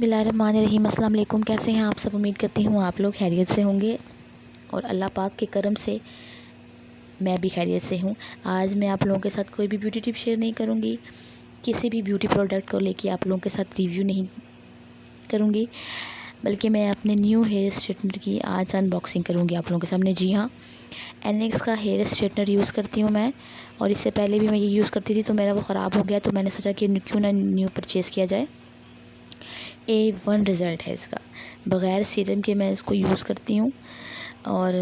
बिस्मिल्लाहिर्रहमानिर्रहीम। अस्सलाम वालेकुम। कैसे हैं आप सब? उम्मीद करती हूँ आप लोग खैरियत से होंगे और अल्लाह पाक के करम से मैं भी खैरियत से हूँ। आज मैं आप लोगों के साथ कोई भी ब्यूटी टिप शेयर नहीं करूँगी, किसी भी ब्यूटी प्रोडक्ट को लेके आप लोगों के साथ रिव्यू नहीं करूँगी, बल्कि मैं अपने न्यू हेयर स्ट्रेटनर की आज अनबॉक्सिंग करूँगी आप लोगों के सामने। जी हाँ, एनेक्स का हेयर स्ट्रेटनर यूज़ करती हूँ मैं, और इससे पहले भी मैं ये यूज़ करती थी तो मेरा वो ख़राब हो गया, तो मैंने सोचा कि क्यों ना न्यू परचेज़ किया जाए। A1 रिज़ल्ट है इसका, बग़ैर सीरम के मैं इसको यूज़ करती हूँ और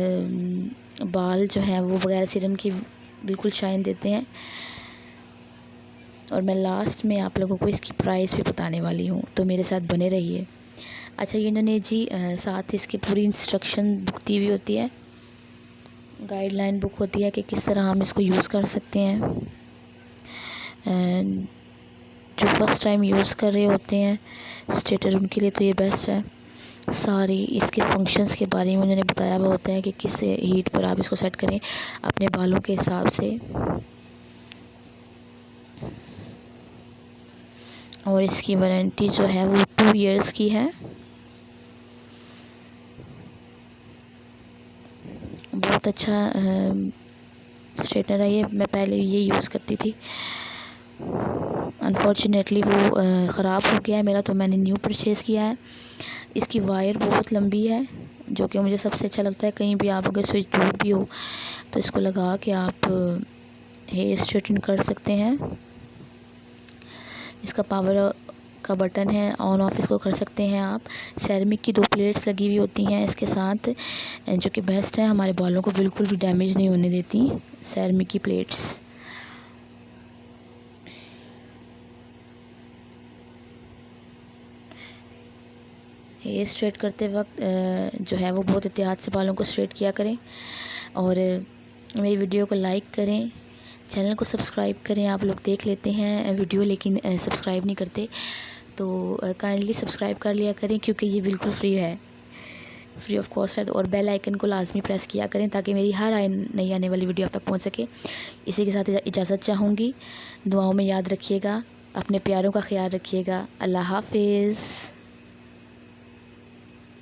बाल जो हैं वो बग़ैर सीरम के बिल्कुल शाइन देते हैं। और मैं लास्ट में आप लोगों को इसकी प्राइस भी बताने वाली हूँ, तो मेरे साथ बने रहिए। अच्छा, ये इन्होंने जी साथ इसकी पूरी इंस्ट्रक्शन बुक दी हुई होती है, गाइडलाइन बुक होती है कि किस तरह हम इसको यूज़ कर सकते हैं। जो फर्स्ट टाइम यूज़ कर रहे होते हैं स्ट्रेटनर, उनके लिए तो ये बेस्ट है। सारी इसके फंक्शंस के बारे में उन्होंने बताया हुआ होता है कि किस हीट पर आप इसको सेट करें अपने बालों के हिसाब से। और इसकी वारंटी जो है वो 2 इयर्स की है। बहुत अच्छा स्ट्रेटनर है ये, मैं पहले ये यूज़ करती थी, अनफॉर्चुनेटली वो ख़राब हो गया है मेरा, तो मैंने न्यू परचेज़ किया है। इसकी वायर बहुत लंबी है, जो कि मुझे सबसे अच्छा लगता है। कहीं भी आप अगर स्विच बोर्ड भी हो तो इसको लगा के आप हेयर स्ट्रेटन कर सकते हैं। इसका पावर का बटन है, ऑन ऑफ इसको कर सकते हैं आप। सेरेमिक की 2 प्लेट्स लगी हुई होती हैं इसके साथ, जो कि बेस्ट है, हमारे बालों को बिल्कुल भी डैमेज नहीं होने देती सेरेमिक की प्लेट्स। हेयर स्ट्रेट करते वक्त जो है वो बहुत एहतियात से बालों को स्ट्रेट किया करें, और मेरी वीडियो को लाइक करें, चैनल को सब्सक्राइब करें। आप लोग देख लेते हैं वीडियो लेकिन सब्सक्राइब नहीं करते, तो काइंडली सब्सक्राइब कर लिया करें, क्योंकि ये बिल्कुल फ्री है, फ्री ऑफ कॉस्ट है। और बेल आइकन को लाजमी प्रेस किया करें ताकि मेरी हर नई आने वाली वीडियो आप तक पहुंच सके। इसी के साथ इजाज़त चाहूँगी। दुआओं में याद रखिएगा, अपने प्यारों का ख्याल रखिएगा। अल्लाह हाफिज़।